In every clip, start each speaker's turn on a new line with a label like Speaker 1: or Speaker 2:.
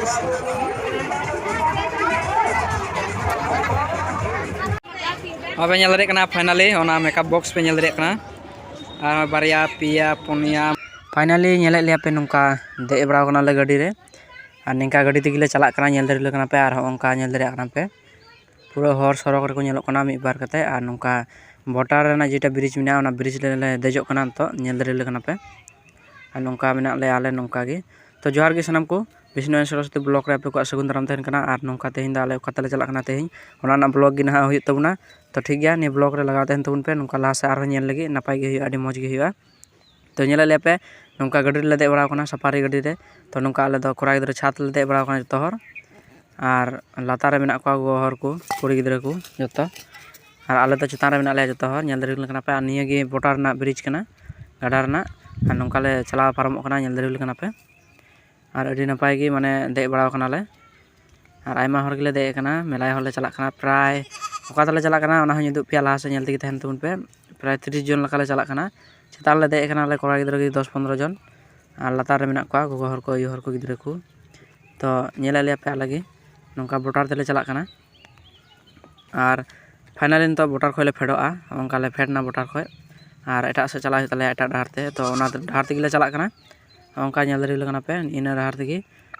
Speaker 1: अब finally makeup box पे बारिया पिया पुनिया फाइनली लिया पे नौका दे बड़ा गाड़ी रे और निका गाड़ी तेगे चला पे और अंका पे पूरा हर सरक रे बार कते और नौका बॉर्डर जेटा ब्रिज में ब्रिज ले देजना तो पे और नौका ले आले नौका तो जोहार के सामान को विष्णु सरस्वती ब्लॉक रे पे को सगुन दाराम तहन कना और नौका तेहिं दा आले कतले चला कना तेहिं ओना ब्लॉग गी ना हुई तबना तो ठीक गया नि ब्लॉग रे लगा तहन तबन पे नौका लाहा से आरो नेल लगी नपाय गे हुई आडी मौज गे हुआ तो ले पे नौका गाड़ी ले दे बड़ा कना सफारी गाड़ी रे तो नौका आले दो कोरा गिद्रा छात ले दे बड़ा कना जतो हर और लातार रे मेना को गो हर को कुड़ी गिद्रा को जतो और आले तो चेतान रे मेना ले जतो हर नेल दरिल कना पे और निया गे बोटार ना ब्रिज कना गाडा रना और नौका ले चला पारमो कना नेल दरिल कना पे और अभी नपाय गे माने दे बड़ा कना ले और आयमा हर गेले दे कना मेलाय हले चला कना प्राय ओका तले चला कना ओना हन दुप पिया लाहा से नेल तेगे तहन तबन पे प्राय 30 जन लका ले चला कना चेतान ले दे कना ले कोड़ा गिद्रा गे 10-15 जन और लातार रे मेना को गोगो हर को यो हर को गिद्रा को तो नेला ले पे लगे नौका बोटार तेले चला कना और फाइनली तो बोटार खोले फेडोआ ओंका ले फेडना बोटार खो और एटा से चला तले एटा डाहर ते तो ओना डाहर तेगे चला कना ओंका नेल दरिल कना पे इन डाहर तेगे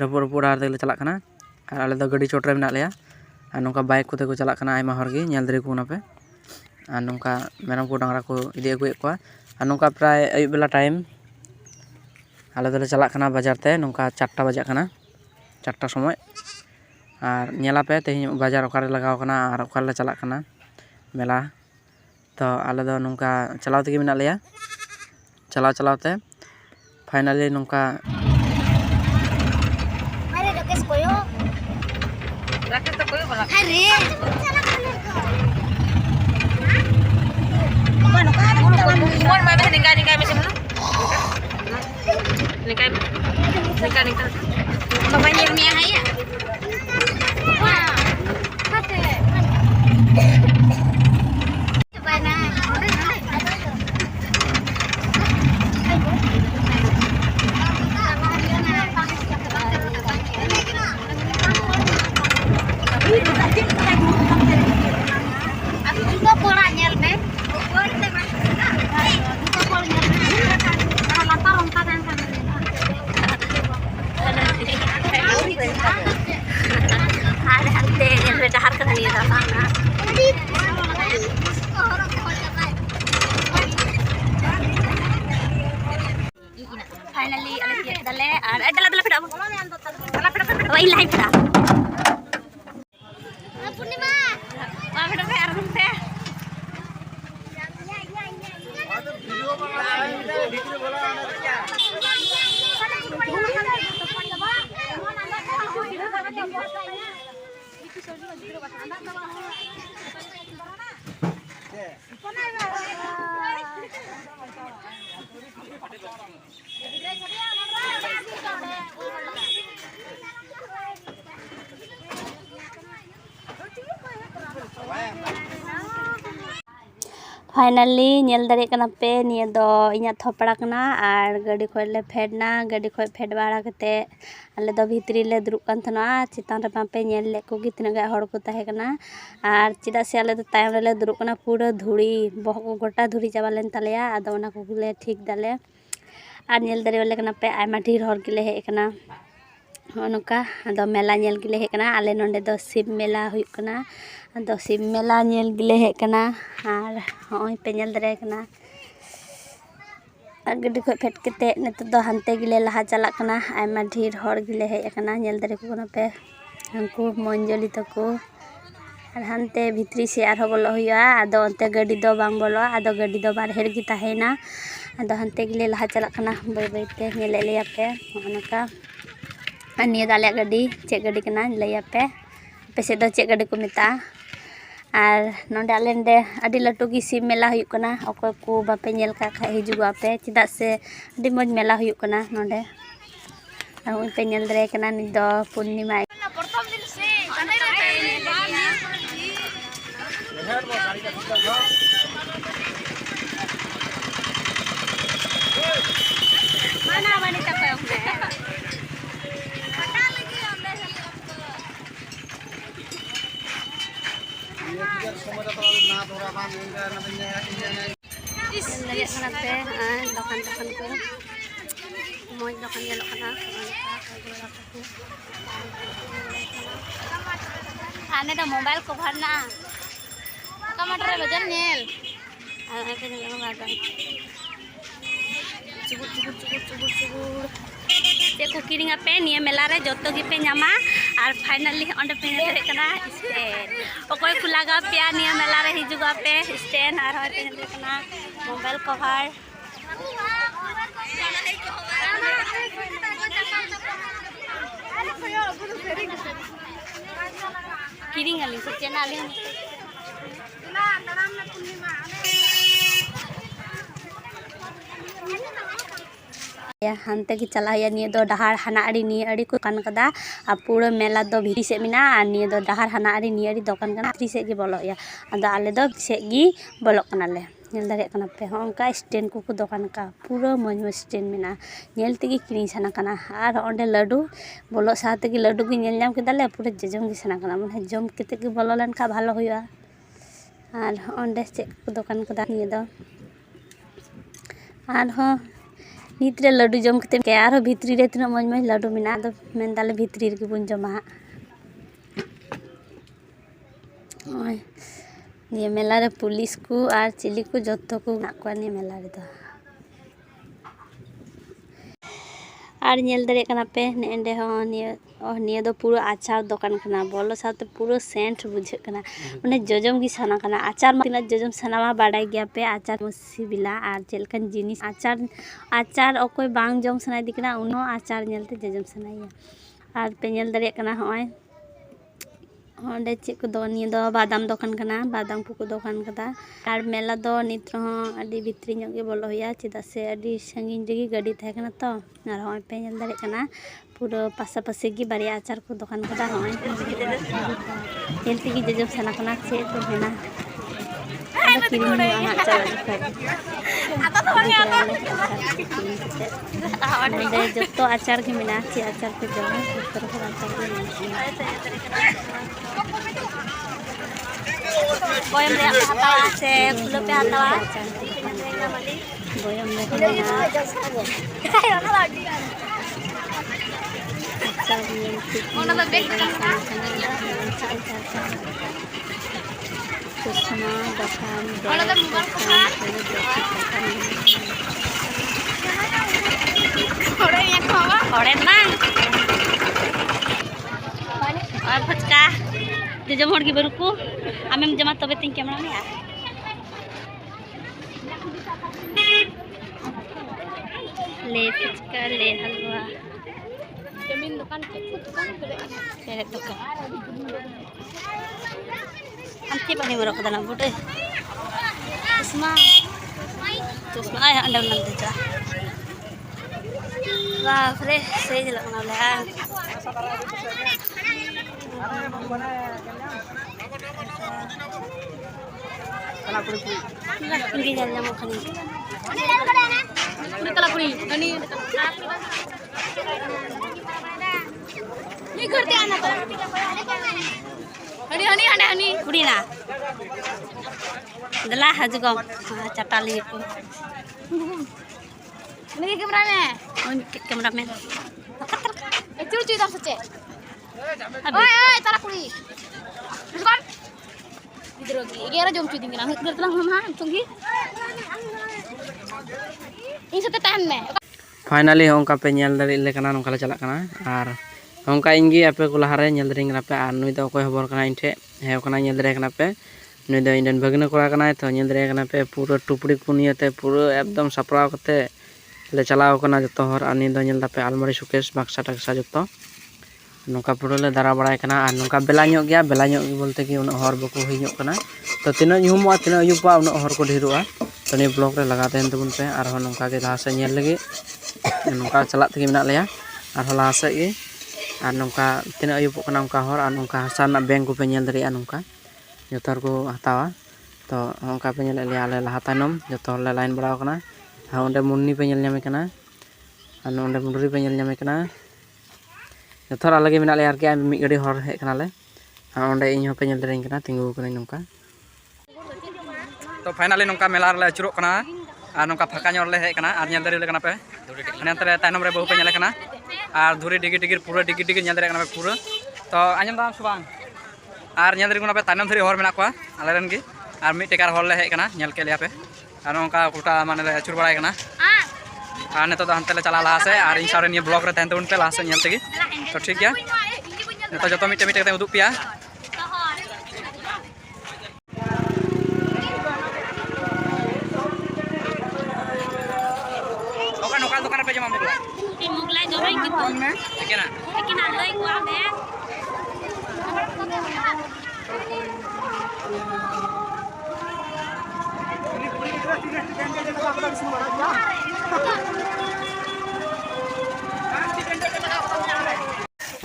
Speaker 1: रपो रपो डाहर तेगे चला कना और आले दो गाड़ी चोट रे मेना लेया और नौका बाइक कोते को चला कना आयमा हर गे नेल दरि को पे और नौका मेरम को डांगरा को इदी अगुए को और नौका प्राय अयुब बेला टाइम आले दोले चला कना बाजार ते नौका 4टा बजा कना 4टा समय और नेला पे तेहिं बाजार ओकारे लगाव कना और ओकारे चला कना मेला तो आले दो नौका चलाव तेगे मेना लेया चलाव चलाव ते फाइनली नौका
Speaker 2: फाइनली अले तिया दले और दला दला पेडा दला पेडा वही लाइव था पूर्णिमा वा पेडा पे आराम से वीडियो बना वीडियो बोला फाइनली नेल दारे कना पे निया दो इना थोपड़ा कना और गाड़ी खोले फेडना गाड़ी खो फेड बाड़ा कते आले दो भितरी ले दुरुब कान थना चितान रे पे नेल ले को गितना गा हड़ को ताहे कना और चिदा से आले दो तायम रे ले दुरुब कना पूरा धुड़ी बहक गोटा धुड़ी चाबा लेन तलेया आदो ओना को ले ठीक दाले और नेल दारे वाले कना पे आयमा ढेर हर गिले हे कना नौका आदो मेला नेल गिले हे कना आले नोंडे दो शिव मेला हुई कना आदो शिव मेला नेल गिले हे कना और होय पे नेल दारे कना गाड़ी को फेट कते नेत दो हंते गिले लहा चला कना आयमा ढेर हर गिले हे कना नेल दारे को कना पे हमको मंजली तको और हंते भितरी से आरो बोलो हुआ आदो अंते गाड़ी दो बांग बोलो आदो गाड़ी दो बाहर गी ताहेना आदो हंते गिले लहा चला कना बाय बाय ते नेले लिया पे नौका निया दाले गाड़ी चे गाड़ी कना लैया पे पेसे दो चे गाड़ी को मिता और नोंडे आलेंडे अडी लटू की शिव मेला हुई कना अकोय को बापे नेल का खा हिजुआ पे चिदा से अडी मज मेला हुई कना नोंडे और उन पे नेल दरे कना नि दो पूर्णिमा प्रथम दिन से माना बनी तक lagi kana pe dokan ko moy dokan yelo kana ane da mobile cover na टमाटर बजन नेल आने पे नेल मागा चुगुर चुगुर चुगुर चुगुर चुगुर देखो किरिंग पे निया मेला रे जतो गी पे ᱧᱟᱢᱟ और फाइनली ओंडे पे नेल कना स्टैंड ओकोय को लगा पे निया मेला रे हिजुगा पे स्टैंड और होय पे नेल कना मोबाइल कवर किरिंग आली से चैनल या हंते की चला या निये दो डहार हना अड़ी निये अड़ी को कान कदा आ पूरा मेला दो भिरी से मिना आ निये दो डहार हना अड़ी निये अड़ी दोकान कना भिरी से गी बोलो या आदा आले दो से गी बोलो कना ले नेल दारे कना पे होंका स्टैंड को दोकान का पूरा मज स्टैंड मिना नेल तेगी किनी सना कना आर ओंडे लड्डू बोलो साथे की लड्डू की नेल नाम केदाले पूरा जजम गी सना कना माने जम केते की बोलो लन का भालो होया और ओंडे से दोकान कदा निये दो और हो नित्रे लड्डू जम कते के आरो भित्री रे तना मज मज लड्डू मिना दो मेन दाले भित्री रे बुन जमा ओय ये मेला रे पुलिस को और चिली को जत्तो को ना को नि मेला रे दो और नेल दरे कना पे नेंडे हो निये दो पूरा आचार दोकान कना बोलो साथे पूरा सेंट बुझे कना माने जजम गी सना कना आचार माना जजम सना मा बाडाय गया पे आचार सिबिला और जेलकन जिनिस आचार ओकोय बांग जम सनाय दिकना उनो आचार नेलते जजम सनाया और पे नेल दरे कना होय ओंडे चे को दो निये दो बादाम दोकान कना बादाम को दोकान कदा और मेला दो नित्र हो अडी भित्री ᱧᱚᱜ गे बोलो होया चेदा से अडी संगिन रेगी गाड़ी थाय कना तो और होय पे नेल दरे कना पूरा पासा पासे की बारिया आचार को दोकान कदा होय नेलते की जजम सना कना से तो हेना ada kirim banget cewek apa pokoknya apa ada joto acar gimana sih acar ke jalan terus acar gimana boyam dia hatawa se belum pe hatawa boyam dia mana acar Kusma dokan Oren mang और फचका जजम हर की बरुकु आमेम जमा तबे तिन camera में ले फचका ले हलवा जमीन दुकान पे दुकान anti pani berok dalam bude Kusma ay andam nanti ja wah fresh saya jelak nalar tinggi jalan mau kani ini kalau kuri ini ini kerja anak Honey कुड़ी ना दला हजुगम चटाली को ini कैमरा में चुर चुर दाम सचे ओए तारा कुड़ी दुकान इधर होगी 11 जम चुदिंग ना इधर तlang mama tunggi ini sate tahan me
Speaker 1: finally होंका पे नेल दरे ले कना नोंका ले चला कना और होंका इंगी आपे को लहारे नेल दरे कना पे और नुई दो कोय हबर कना इनठे हे कना नेल दरे कना पे नुई दो इंडन भगने कोरा कना तो नेल दरे कना पे पूरा टुपड़ी कुनियते पूरा एकदम सपराव कते ले चलाव कना जतो हर अनि दो नेल दापे अलमारी सुकेस बक्सा टक्सा जतो नोंका पूरा ले दारा बड़ाय कना और नोंका बेला ᱧᱚᱜ गया बेला ᱧᱚᱜ बोलते कि उन हर बको हुई ᱧᱚᱜ कना तो तिना ᱧᱩᱢवा तिना अयुपा उन हर को ढेरुआ तो नि ब्लॉग रे लगा देन तबुन पे और नोंका के लहा से नेल लगे नोंका चलात तगे मेना लेया और लहा से गे और नोंका तिना अयुपो कना नोंका हर और नोंका हसा ना बैंक को पे नेल दरिया नोंका जतो हर को हतावा तो नोंका पे नेल लेया ले लहा तायनम जतो हर ले लाइन बड़ाव कना और ओंडे मुन्नी पे नेल ᱧᱟᱢᱮ कना और ओंडे मुंडरी पे नेल ᱧᱟᱢᱮ कना जतो हर अलगे मेना लेया आरके मी गाड़ी हर हे कना ले और ओंडे इन हो पे नेल दरेन कना तिंगु कना नोंका तो फाइनली नौका मेला रे अचुरों कना और नौका फाका ᱧᱚᱜ ᱨᱮᱞᱮ ᱦᱮᱡ ᱠᱟᱱᱟ ᱟᱨ ᱧᱮᱞ ᱫᱟᱲᱮᱭᱟᱜ ᱠᱟᱱᱟ ᱯᱮ ᱦᱟᱱᱛᱮ ᱨᱮ ᱛᱟᱭᱱᱚᱢ ᱨᱮ ᱵᱟᱹᱦᱩ ᱯᱮ ᱧᱮᱞ ᱠᱟᱱᱟ ᱟᱨ ᱫᱷᱩᱨᱤ ᱰᱤᱜᱤ ᱰᱤᱜᱤ ᱯᱩᱨᱟᱹ ᱰᱤᱜᱤ ᱰᱤᱜᱤ ᱧᱮᱞ ᱫᱟᱲᱮᱭᱟᱜ ᱠᱟᱱᱟ ᱯᱮ ᱯᱩᱨᱟᱹ ᱛᱚ ᱟᱸᱡᱚᱢ ᱫᱟᱢ ᱥᱮ ᱵᱟᱝ ᱟᱨ ᱧᱮᱞ ᱫᱟᱲᱮᱭᱟᱜ ᱠᱟᱱᱟ ᱯᱮ ᱛᱟᱭᱱᱚᱢ ᱫᱷᱟᱹᱨᱤ ᱦᱚᱲ ᱢᱮᱱᱟᱜ ᱠᱚᱣᱟ ᱟᱞᱮ ᱨᱮᱱ ᱜᱮ ᱟᱨ ᱢᱤᱫ ᱴᱮᱠᱟᱨ ᱦᱚᱲ ᱞᱮ ᱦᱮᱡ ᱠᱟᱱᱟ ᱧᱮᱞ ᱠᱮᱫ ᱞᱮᱭᱟ ᱯᱮ ᱟᱨ ᱱᱚᱝᱠᱟ ᱜᱚᱴᱟ ᱢᱟᱱᱮ ᱞᱮ ᱟᱹᱪᱩᱨ ᱵᱟᱲᱟᱭ ᱠᱟᱱᱟ ᱟᱨ ᱱᱤᱛᱚᱜ ᱫᱚ ᱦᱟᱱᱛᱮ ᱞᱮ ᱪᱟᱞᱟᱜ ᱞᱟᱦᱟ ᱥᱮ ᱟᱨ ᱤᱧ ᱥᱟᱶᱨᱮ ᱱᱤᱭᱟᱹ ᱵᱞᱚᱜ ᱨᱮ ᱛᱟᱦᱮᱱ ᱛᱟᱵᱚᱱ ᱯᱮ ᱞᱟᱦᱟ ᱥᱮᱫ ᱧᱮᱞ ᱛᱮᱜᱮ तो ठीक गया नितो जो मिट्टे मिट्टे उदूग पे नोका दुकान पे जमा मुगलाई दोरे gitu ekena lay ko ame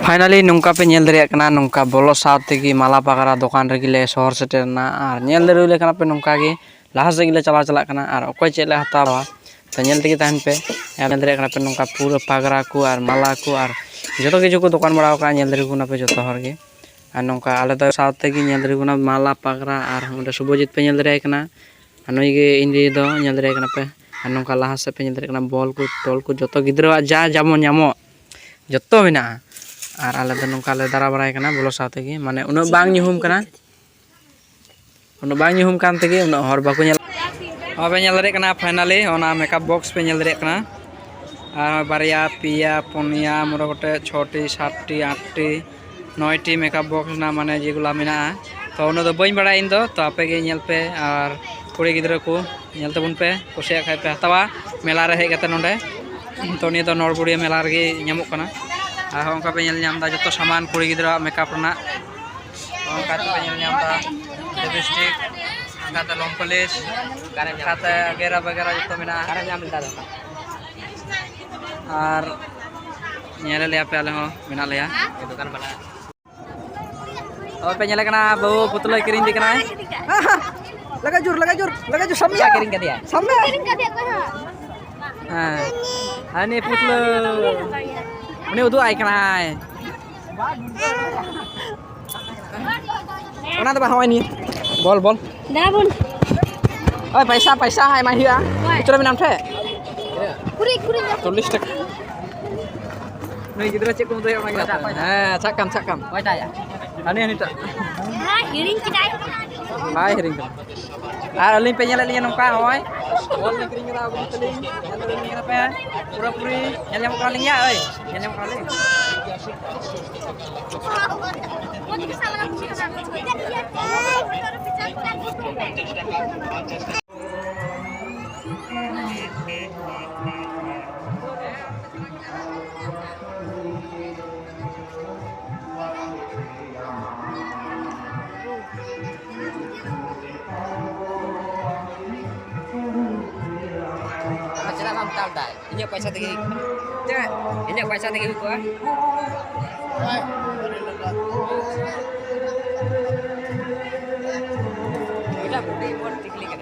Speaker 1: finally नौका पे नेल दरिया कना नौका बोलो साथ की माला पकड़ा दुकान रेगिले शहर सेटेरना और नेल दरिया कना पे नौका गे लाहा से गिले चला चला कना और ओकोय चेले हतावा तो नेल तेगी तहन पे नेल दरिया कना पे नौका पूरा पगड़ा को और माला को और जतो किछु को दुकान बड़ा का नेल दरिया कना पे जतो हर गे और नौका आले तो साथ तेगी नेल दरिया कना माला पगड़ा और ओंडे शुभजीत पे नेल दरिया कना नई गे इंदी दो नेल दरिया कना पे और नौका लाहा से पे नेल दरिया कना बॉल को टोल को जतो गिद्रा जा जामो ᱧᱟᱢो जतो मेना और आले दो नौका ले दारा बराय कना बोलो साथे गे माने उन बांग ᱧᱩᱦᱩᱢ कना उन बांग ᱧᱩᱦᱩᱢ कान तेगे उन हर बाको नेल अबे नेल दरे कना फाइनली ओना मेकअप बॉक्स पे नेल दरे कना और बारिया पिया पुनिया मोरा गोटे 6टी 7टी 8टी 9टी मेकअप बॉक्स ना माने जेगुला मेना तो उन दो बई बड़ा इन दो तो आपे गे नेल पे और कुड़ी गिद्रा को नेल तबुन पे कुसिया खाय पे हतावा मेला रे हे गते नोंडे तो निया तो नौरबुड़िया मेला रे ᱧᱟᱢᱚᱜ कना और उनका पे नेल ᱧᱟᱢ दा जतो सामान कुड़ी गिद्रा मेकअप रना उनका पे नेल ᱧᱟᱢ दा लिपस्टिक खाते लॉन्ग पॉलिश खाते वगैरह वगैरह जतो मेना ᱧᱟᱢ दा और नेले ले पे आले हो मेना लेया दुकान बना और पे नेले कना बहु पुतला किरिंग दिकना लगा जोर सम्या किरिंग का दिया सम्या किरिंग का दिया हां अनि पुतला उन्हें उदू आई कना ओना तो बाहर नहीं बोल दाबुन ओए पैसा है मा हिया चलो में नाम थे कुरी 40 टका नई गिद्रा चेक को दे ओना हां छाकम ओय ताया अनि अनिता हां हिरिंग किदाय हाय हिरिंग आर अलिंग पे नेले लिया नौका होय बोल ने किरिंग करा अगु तलिंग नेले कना पे पूरा पूरी नेले मका लिंग या ओय नेले मका लिंग ini पैसा ᱛᱮᱜᱮ ini पैसा ᱛᱮᱜᱮ ᱦᱩᱭ ᱠᱚᱜᱼᱟ এটা বুড়ি বড় টিকলি কেন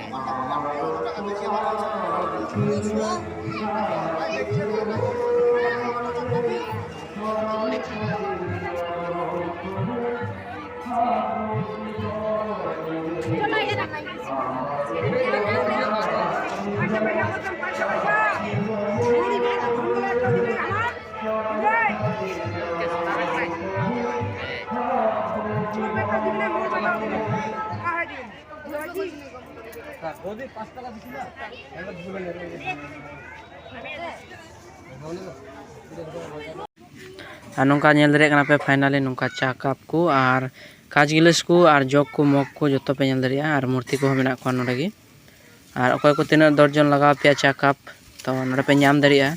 Speaker 1: नौका नेल दरे कना पे फाइनली नौका चा कप को और काज गिलास को और जग को मग को जतो पे नेल दरे और मूर्ति को मेना को नोडे गी और अकोय को तीना दर्जन लगा पे चा कप तो नोडे पे नाम दरिया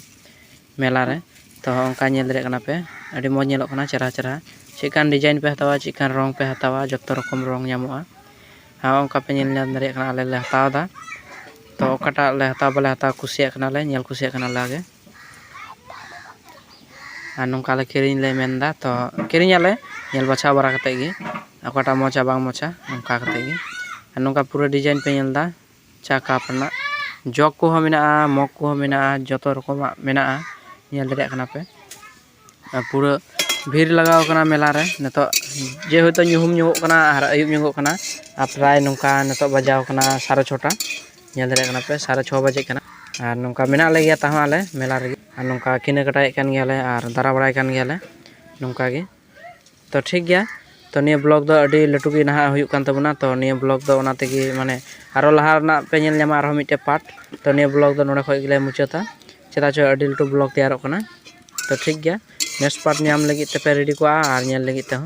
Speaker 1: मेला रे तो उनका नेल दरे कना पे अडी मज नेलो कना चरा चरा चिकान डिजाइन पे हतावा चिकान रंग पे हतावा जतो रकम रंग ᱧᱟᱢᱚᱜᱼᱟ हाँ उनका पे नेल दरे कना आले ले हतावा दा तो ओकाटा ले हतावा बले हतावा कुसिया कना ले नेल कुसिया कना लागे और नौका ले किरिंग ले मेनदा तो किरिंग आले नेल बाछा बरा कते गी ओकाटा मोचा बांग मोचा नौका कते गी और नौका पूरा डिजाइन पे नेल दा चा कप रना जग को मेना मग को मेना जतो रकम मेना नेल दरे कना पे पूरा भीड़ लगाव कना मेला रे नितो जे होतो ñuhum ñogok kana ar ayub ñogok kana प्राय नौका नितो बजाव कना 6:30 ñel dare kana पे 6:30 बजे kana ar नौका मेना ले गया ताहा आले मेला रे ar नौका किने कटाय kan गयाले ar दारा बड़ाय kan गयाले नौका गे तो ठीक गया तो निया ब्लॉग दो अडी लटू गे नहा हुयुक कान तबना तो निया ब्लॉग दो ओना तेगे माने आरो लहा ना पे ñel ñama आरो मिटे पार्ट तो निया ब्लॉग दो नोडे खय गेले मुचाता चेदा चो अडी लटू ब्लॉग तैयार कना तो ठीक गया नेक्स्ट पार्ट ñam लगी ते पे रेडी को आर ñel लगी ते